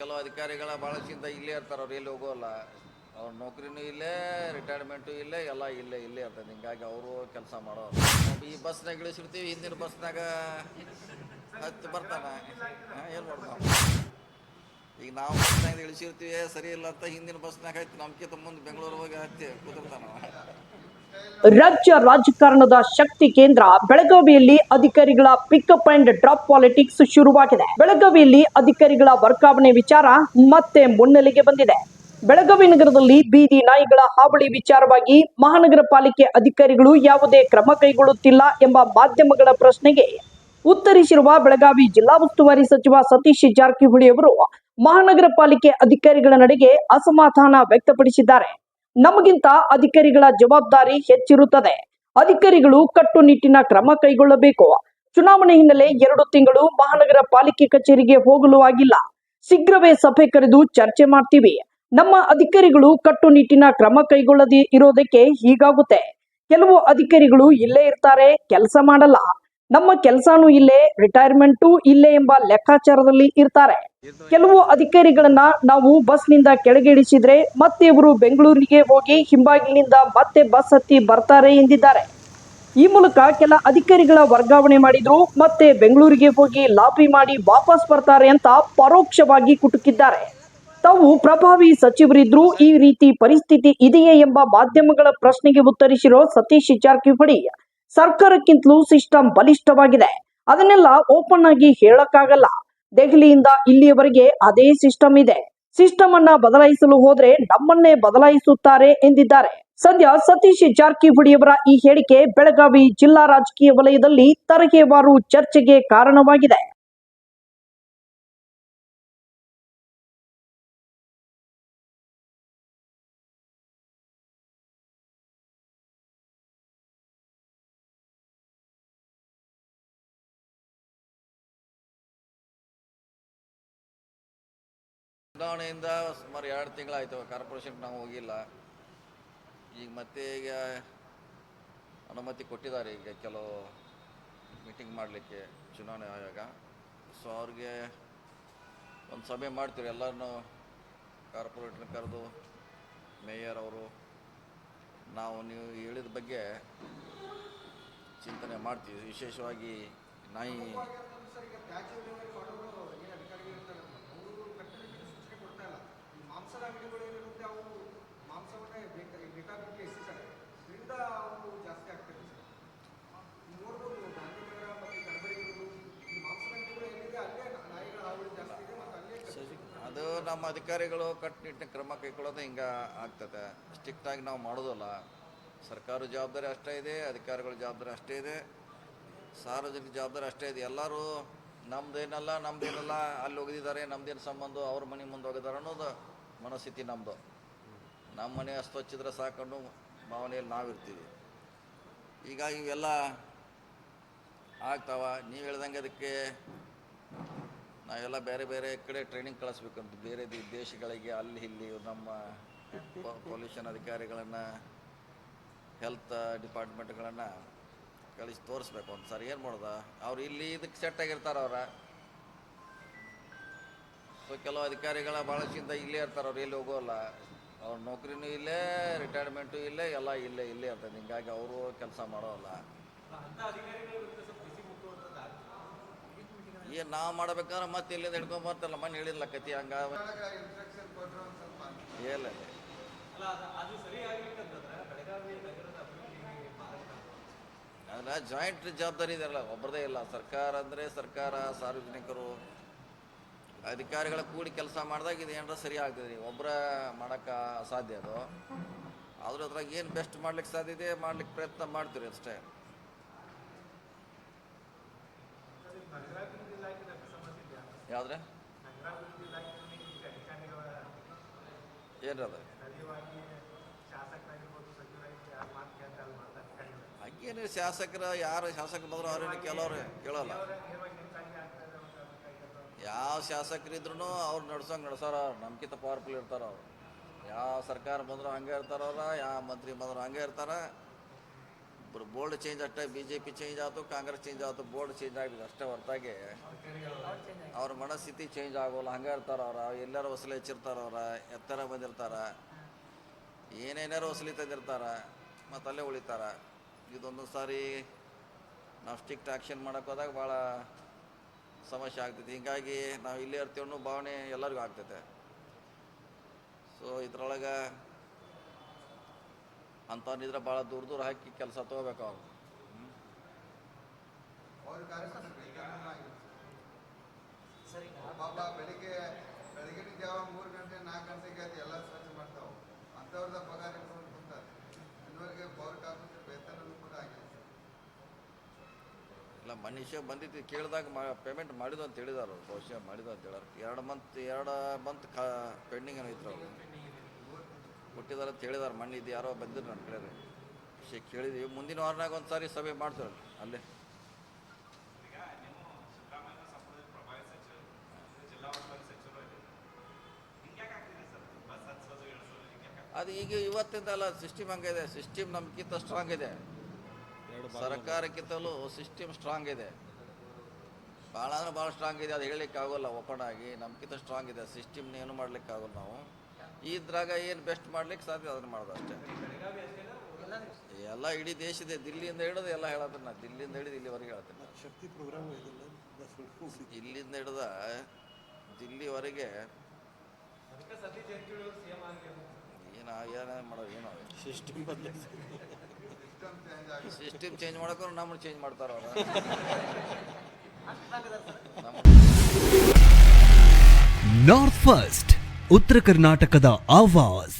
ಕೆಲವು ಅಧಿಕಾರಿಗಳ ಭಾಳಷ್ಟಿಂದ ಇಲ್ಲೇ ಇರ್ತಾರೆ, ಅವ್ರು ಎಲ್ಲಿ ಹೋಗೋಲ್ಲ. ಅವ್ರ ನೌಕರಿನೂ ಇಲ್ಲೇ, ರಿಟೈರ್ಮೆಂಟು ಇಲ್ಲೇ, ಎಲ್ಲ ಇಲ್ಲೇ ಇರ್ತದೆ. ಹಿಂಗಾಗಿ ಅವರು ಕೆಲಸ ಮಾಡೋರು. ಈ ಬಸ್ನಾಗ ಇಳಿಸಿರ್ತೀವಿ, ಹಿಂದಿನ ಬಸ್ನಾಗ ಹತ್ತಿ ಬರ್ತಾನೆ. ಏನು ಮಾಡ್ತಾವ? ಈಗ ನಾವು ಬಸ್ನಾಗ ಇಳಿಸಿರ್ತೀವಿ, ಸರಿ ಇಲ್ಲ ಅಂತ ಹಿಂದಿನ ಬಸ್ನಾಗ ಹತ್ತಿ ನಮ್ಕಿಂತ ಮುಂದೆ ಬೆಂಗಳೂರು ಹೋಗಿ ಹತ್ತಿ ಕೂತಿರ್ತಾನ. ರಾಜ್ಯ ರಾಜಕಾರಣದ ಶಕ್ತಿ ಕೇಂದ್ರ ಬೆಳಗಾವಿಯಲ್ಲಿ ಅಧಿಕಾರಿಗಳ ಪಿಕಪ್ ಅಂಡ್ ಡ್ರಾಪ್ ಪಾಲಿಟಿಕ್ಸ್ ಶುರುವಾಗಿದೆ. ಬೆಳಗಾವಿಯಲ್ಲಿ ಅಧಿಕಾರಿಗಳ ವರ್ಗಾವಣೆ ವಿಚಾರ ಮತ್ತೆ ಮುನ್ನೆಲೆಗೆ ಬಂದಿದೆ. ಬೆಳಗಾವಿ ನಗರದಲ್ಲಿ ಬೀದಿ ನಾಯಿಗಳ ಹಾವಳಿ ವಿಚಾರವಾಗಿ ಮಹಾನಗರ ಪಾಲಿಕೆ ಅಧಿಕಾರಿಗಳು ಯಾವುದೇ ಕ್ರಮ ಕೈಗೊಳ್ಳುತ್ತಿಲ್ಲ ಎಂಬ ಮಾಧ್ಯಮಗಳ ಪ್ರಶ್ನೆಗೆ ಉತ್ತರಿಸಿರುವ ಬೆಳಗಾವಿ ಜಿಲ್ಲಾ ಉಸ್ತುವಾರಿ ಸಚಿವ ಸತೀಶ್ ಜಾರಕಿಹೊಳಿ ಅವರು ಮಹಾನಗರ ಪಾಲಿಕೆ ಅಧಿಕಾರಿಗಳ ನಡೆಗೆ ಅಸಮಾಧಾನ ವ್ಯಕ್ತಪಡಿಸಿದ್ದಾರೆ. ನಮಗಿಂತ ಅಧಿಕಾರಿಗಳ ಜವಾಬ್ದಾರಿ ಹೆಚ್ಚಿರುತ್ತದೆ. ಅಧಿಕಾರಿಗಳು ಕಟ್ಟುನಿಟ್ಟಿನ ಕ್ರಮ ಕೈಗೊಳ್ಳಬೇಕು. ಚುನಾವಣೆ ಹಿನ್ನೆಲೆ 2 ತಿಂಗಳು ಮಹಾನಗರ ಪಾಲಿಕೆ ಕಚೇರಿಗೆ ಹೋಗಲು ಆಗಿಲ್ಲ. ಶೀಘ್ರವೇ ಸಭೆ ಕರೆದು ಚರ್ಚೆ ಮಾಡ್ತೀವಿ. ನಮ್ಮ ಅಧಿಕಾರಿಗಳು ಕಟ್ಟುನಿಟ್ಟಿನ ಕ್ರಮ ಕೈಗೊಳ್ಳದೆ ಇರೋದಕ್ಕೆ ಹೀಗಾಗುತ್ತೆ. ಕೆಲವು ಅಧಿಕಾರಿಗಳು ಇಲ್ಲೇ ಇರ್ತಾರೆ, ಕೆಲಸ ಮಾಡಲ್ಲ. ನಮ್ಮ ಕೆಲಸನೂ ಇಲ್ಲೇ, ರಿಟೈರ್ಮೆಂಟು ಇಲ್ಲೇ ಎಂಬ ಲೆಕ್ಕಾಚಾರದಲ್ಲಿ ಇರ್ತಾರೆ. ಕೆಲವು ಅಧಿಕಾರಿಗಳನ್ನ ನಾವು ಬಸ್ನಿಂದ ಕೆಳಗೆ ಇಳಿಸಿದ್ರೆ ಮತ್ತೆ ಇವರು ಬೆಂಗಳೂರಿಗೆ ಹೋಗಿ ಹಿಂಬಾಗಿಲಿನಿಂದ ಮತ್ತೆ ಬಸ್ ಹತ್ತಿ ಬರ್ತಾರೆ ಎಂದಿದ್ದಾರೆ. ಈ ಮೂಲಕ ಕೆಲ ಅಧಿಕಾರಿಗಳ ವರ್ಗಾವಣೆ ಮಾಡಿದ್ರು, ಮತ್ತೆ ಬೆಂಗಳೂರಿಗೆ ಹೋಗಿ ಲಾಬಿ ಮಾಡಿ ವಾಪಸ್ ಬರ್ತಾರೆ ಅಂತ ಪರೋಕ್ಷವಾಗಿ ಕುಟುಕಿದ್ದಾರೆ. ತಾವು ಪ್ರಭಾವಿ ಸಚಿವರಿದ್ರು ಈ ರೀತಿ ಪರಿಸ್ಥಿತಿ ಇದೆಯೇ ಎಂಬ ಮಾಧ್ಯಮಗಳ ಪ್ರಶ್ನೆಗೆ ಉತ್ತರಿಸಿರೋ ಸತೀಶ್ ಜಾರಕಿಹೊಳಿ, ಸರ್ಕಾರಕ್ಕಿಂತಲೂ ಸಿಸ್ಟಮ್ ಬಲಿಷ್ಠವಾಗಿದೆ. ಅದನ್ನೆಲ್ಲ ಓಪನ್ ಆಗಿ ಹೇಳಕ್ಕಾಗಲ್ಲ. ದೆಹಲಿಯಿಂದ ಇಲ್ಲಿಯವರೆಗೆ ಅದೇ ಸಿಸ್ಟಮ್ ಇದೆ. ಸಿಸ್ಟಮ್ ಅನ್ನ ಬದಲಾಯಿಸಲು ಹೋದ್ರೆ ನಮ್ಮನ್ನೇ ಬದಲಾಯಿಸುತ್ತಾರೆ ಎಂದಿದ್ದಾರೆ. ಸದ್ಯ ಸತೀಶ್ ಜಾರಕಿಹೊಳಿಯವರ ಈ ಹೇಳಿಕೆ ಬೆಳಗಾವಿ ಜಿಲ್ಲಾ ರಾಜಕೀಯ ವಲಯದಲ್ಲಿ ತರಹೇವಾರು ಚರ್ಚೆಗೆ ಕಾರಣವಾಗಿದೆ. ಚುನಾವಣೆಯಿಂದ ಸುಮಾರು 2 ತಿಂಗಳಾಯಿತು, ಕಾರ್ಪೊರೇಷನ್ಗೆ ನಾವು ಹೋಗಿಲ್ಲ. ಈಗ ಅನುಮತಿ ಕೊಟ್ಟಿದ್ದಾರೆ ಈಗ ಕೆಲವು ಮೀಟಿಂಗ್ ಮಾಡಲಿಕ್ಕೆ ಚುನಾವಣೆ ಆಯೋಗ. ಸೊ ಅವ್ರಿಗೆ ಒಂದು ಸಭೆ ಮಾಡ್ತೀವಿ, ಎಲ್ಲರನ್ನೂ ಕಾರ್ಪೊರೇಟ್ರನ್ನ ಕರೆದು ಮೇಯರ್ ಅವರು ನಾವು ನೀವು ಹೇಳಿದ ಬಗ್ಗೆ ಚಿಂತನೆ ಮಾಡ್ತೀವಿ. ವಿಶೇಷವಾಗಿ ನಾಯಿ ಅದು ನಮ್ಮ ಅಧಿಕಾರಿಗಳು ಕಟ್ಟುನಿಟ್ಟಿನ ಕ್ರಮ ಕೈಗೊಳ್ಳೋದು ಹಿಂಗೆ ಆಗ್ತದೆ. ಸ್ಟ್ರಿಕ್ಟಾಗಿ ನಾವು ಮಾಡೋದಲ್ಲ. ಸರ್ಕಾರ ಜವಾಬ್ದಾರಿ ಅಷ್ಟೇ ಇದೆ, ಅಧಿಕಾರಿಗಳ ಜವಾಬ್ದಾರಿ ಅಷ್ಟೇ ಇದೆ, ಸಾರ್ವಜನಿಕ ಜವಾಬ್ದಾರಿ ಅಷ್ಟೇ ಇದೆ. ಎಲ್ಲರೂ ನಮ್ದೇನಲ್ಲ ಅಲ್ಲಿ ಹೋಗಿದ್ದಾರೆ, ನಮ್ದೇನು ಸಂಬಂಧ, ಅವ್ರ ಮನೆ ಮುಂದೆ ಹೋಗಿದ್ದಾರೆ ಅನ್ನೋದು ಮನಸ್ಥಿತಿ ನಮ್ಮದು. ನಮ್ಮ ಮನೆ ಅಸ್ತೊಚ್ಚಿದ್ರೆ ಸಾಕೊಂಡು ಭಾವನೆಯಲ್ಲಿ ನಾವಿರ್ತೀವಿ. ಈಗ ಇವೆಲ್ಲ ಆಗ್ತಾವ. ನೀವು ಹೇಳ್ದಂಗೆ ಅದಕ್ಕೆ ನಾವೆಲ್ಲ ಬೇರೆ ಬೇರೆ ಕಡೆ ಟ್ರೈನಿಂಗ್ ಕಳಿಸ್ಬೇಕಂತ, ಬೇರೆ ದೇಶಗಳಿಗೆ ಅಲ್ಲಿ ಇಲ್ಲಿ ನಮ್ಮ ಪೊಲ್ಯೂಷನ್ ಅಧಿಕಾರಿಗಳನ್ನು, ಹೆಲ್ತ್ ಡಿಪಾರ್ಟ್ಮೆಂಟ್ಗಳನ್ನು ಕಳಿಸಿ ತೋರಿಸ್ಬೇಕು. ಒಂದು ಸಾರಿ ಏನು ಮಾಡೋದ, ಅವ್ರು ಇಲ್ಲಿ ಇದಕ್ಕೆ ಸೆಟ್ ಆಗಿರ್ತಾರೆ ಅವ್ರ. ಸೊ ಕೆಲವು ಅಧಿಕಾರಿಗಳ ಭಾಳಷ್ಟಿಂದ ಇಲ್ಲೇ ಇರ್ತಾರೆ, ಅವ್ರು ಎಲ್ಲಿ ಹೋಗೋಲ್ಲ. ಅವ್ರ ನೌಕರಿನೂ ಇಲ್ಲೇ, ರಿಟೈರ್ಮೆಂಟು ಇಲ್ಲೇ, ಎಲ್ಲ ಇಲ್ಲೇ ಇರ್ತದೆ. ಹಿಂಗಾಗಿ ಅವರು ಕೆಲಸ ಮಾಡೋಲ್ಲ. ಏನು ನಾವು ಮಾಡ್ಬೇಕಾದ್ರೆ ಮತ್ತೆ ಇಲ್ಲಿಂದ ಹಿಡ್ಕೊಂಬರ್ತಲ್ಲ, ಮನೆ ಹೇಳಿಲ್ಲ ಕತಿ ಹಂಗ ಇಲ್ಲ. ಅದನ್ನ ಜಾಯಿಂಟ್ ಜವಾಬ್ದಾರಿ ಇದೆಯಲ್ಲ, ಒಬ್ಬರದೇ ಇಲ್ಲ. ಸರ್ಕಾರ ಅಂದರೆ ಸರ್ಕಾರ, ಸಾರ್ವಜನಿಕರು, ಅಧಿಕಾರಿಗಳ ಕೂಡಿ ಕೆಲಸ ಮಾಡಿದಾಗ ಇದು ಏನಾರ ಸರಿ ಆಗ್ತದೆ. ಒಬ್ಬರ ಮಾಡೋಕ್ಕೆ ಅಸಾಧ್ಯ ಅದು. ಆದರೂ ಅದ್ರಾಗ ಏನು ಬೆಸ್ಟ್ ಮಾಡ್ಲಿಕ್ಕೆ ಸಾಧ್ಯ ಇದೆ ಮಾಡ್ಲಿಕ್ಕೆ ಪ್ರಯತ್ನ ಮಾಡ್ತೀವಿ ಅಷ್ಟೇ. ಯಾವುದ್ರೆ ಏನದ ಹಂಗೇನು ಯಾರು ಶಾಸಕರು ಬಂದ್ರು ಅವ್ರೇನು ಕೆಲವ್ರು ಕೇಳೋಲ್ಲ. ಯಾವ ಶಾಸಕರಿದ್ರು ಅವ್ರು ನಡ್ಸೋರ, ನಮ್ಗಿಂತ ಪವರ್ಫುಲ್ ಇರ್ತಾರ ಅವ್ರು. ಯಾವ ಸರ್ಕಾರ ಬಂದ್ರು ಹಂಗೆ ಇರ್ತಾರವ್ರ, ಯಾವ ಮಂತ್ರಿ ಬಂದ್ರು ಹಂಗೆ ಇರ್ತಾರ. ಬೋರ್ಡ್ ಚೇಂಜ್ ಅಷ್ಟೇ, BJP ಚೇಂಜ್ ಆಯ್ತು, ಕಾಂಗ್ರೆಸ್ ಚೇಂಜ್ ಆಯ್ತು, ಬೋರ್ಡ್ ಚೇಂಜ್ ಆಗಿದೆ ಅಷ್ಟೇ ಹೊರತಾಗಿ ಅವ್ರ ಮನಸ್ಥಿತಿ ಚೇಂಜ್ ಆಗೋಲ್ಲ. ಹಂಗೆ ಇರ್ತಾರೆ ಅವ್ರ, ಎಲ್ಲರೂ ವಸೂಲಿ ಹೆಚ್ಚಿರ್ತಾರೆ, ಅವ್ರ ಎತ್ತರ ಬಂದಿರ್ತಾರೆ, ಏನೇನಾರು ವಸೂಲಿ ತಂದಿರ್ತಾರೆ, ಮತ್ತು ಅಲ್ಲೇ ಉಳಿತಾರೆ. ಇದೊಂದು ಸಾರಿ ನಾವು ಸ್ಟ್ರಿಕ್ಟ್ ಆ್ಯಕ್ಷನ್ ಮಾಡೋಕೆ ಹೋದಾಗ ಭಾಳ ಸಮಸ್ಯೆ ಆಗ್ತೈತಿ. ಹೀಗಾಗಿ ನಾವು ಇಲ್ಲೇ ಇರ್ತೀವಿ ಅನ್ನೋ ಭಾವನೆ ಎಲ್ಲರಿಗೂ ಆಗ್ತೈತೆ. ಸೊ ಇದ್ರೊಳಗೆ ಅಂಥವ್ನಿದ್ರೆ ಭಾಳ ದೂರ ದೂರ ಹಾಕಿ ಕೆಲಸ ತೊಗೋಬೇಕು ಅವ್ರು. ಪಾಪ ಬೆಳಿಗ್ಗೆ ಬೆಳಗಿನ ಜಾವ 3 ಗಂಟೆ 4 ಗಂಟೆಗೆ ಅದು ಎಲ್ಲ ಸ್ವಚ್ಛ ಮಾಡ್ತಾವೆ. ಅಂಥವ್ರದ ಪಗಾರ ಇಟ್ಕೊಂಡು ಕುಂತಾರೆ. ಇದುವರೆಗೆ ಪೌರ ಕಾರ್ಮಿಕರ ವೇತನನೂ ಕೂಡ ಆಗಿದೆ. ಇಲ್ಲ, ಮನುಷ್ಯ ಬಂದಿದ್ದು ಕೇಳಿದಾಗ ಪೇಮೆಂಟ್ ಮಾಡಿದ್ದು ಅಂತ ಹೇಳಿದಾರು, ಬಹುಶಃ ಮಾಡಿದ್ದು ಅಂತ ಹೇಳಾರ. 2 ಮಂತ್ ಪೆಂಡಿಂಗ್ ಏನೋ ಇದ್ರು, ಅವ್ರು ಕೊಟ್ಟಿದ್ದಾರೆ ಅಂತ ಹೇಳಿದಾರೆ. ಮಣ್ಣಿದ್ದು ಯಾರೋ ಬಂದಿದ್ರು ನನ್ನ ಕಡೆ ವಿಷಯ ಕೇಳಿದ್ವಿ. ಮುಂದಿನ ವಾರನಾಗ ಒಂದು ಸಾರಿ ಸಭೆ ಮಾಡ್ತಾರೆ ಅಲ್ಲೇ. ಅದು ಈಗ ಇವತ್ತಿಂದ ಅಲ್ಲ, ಸಿಸ್ಟಮ್ ಹಂಗಿದೆ. ಸಿಸ್ಟಮ್ ನಮ್ಗಿಂತ ಸ್ಟ್ರಾಂಗ್ ಇದೆ, ಸರ್ಕಾರಕ್ಕಿಂತಲೂ ಸಿಸ್ಟಮ್ ಸ್ಟ್ರಾಂಗ್ ಇದೆ. ಭಾಳ ಅಂದ್ರೆ ಭಾಳ ಸ್ಟ್ರಾಂಗ್ ಇದೆ. ಅದು ಹೇಳಲಿಕ್ಕೆ ಆಗೋಲ್ಲ ಓಪನ್ ಆಗಿ. ನಮ್ಗಿಂತ ಸ್ಟ್ರಾಂಗ್ ಇದೆ ಸಿಸ್ಟಮ್ನ, ಏನು ಮಾಡ್ಲಿಕ್ಕೆ ಆಗೋಲ್ಲ. ನಾವು ಇದ್ರಾಗ ಏನು ಬೆಸ್ಟ್ ಮಾಡ್ಲಿಕ್ಕೆ ಸಾಧ್ಯ ಅದನ್ನು ಮಾಡೋದು ಅಷ್ಟೇ. ಎಲ್ಲ ಇಡೀ ದೇಶದ ದಿಲ್ಲಿಯಿಂದ ಹಿಡಿದು ಎಲ್ಲ ಹೇಳತ್ತೀನಿ ನಾನು, ದಿಲ್ಲಿಯಿಂದ ಹಿಡಿದು ಇಲ್ಲಿವರೆಗೆ ಹೇಳ್ತೀನಿ. ಶಕ್ತಿ ಪ್ರೋಗ್ರಾಮ್ ಇಲ್ಲಿಂದ ಹಿಡಿದ ದಿಲ್ಲಿವರೆಗೆ ಏನೇ ಮಾಡೋದು, ಏನೋ ಸಿಸ್ಟಮ್ ಚೇಂಜ್ ಮಾಡೋಕೆ ನಮ್ಮನ್ನು ಚೇಂಜ್ ಮಾಡ್ತಾರ ಅವ್ರ. ನಾರ್ತ್ ಫಸ್ಟ್ ಉತ್ತರ ಕರ್ನಾಟಕದ ಆವಾಜ್.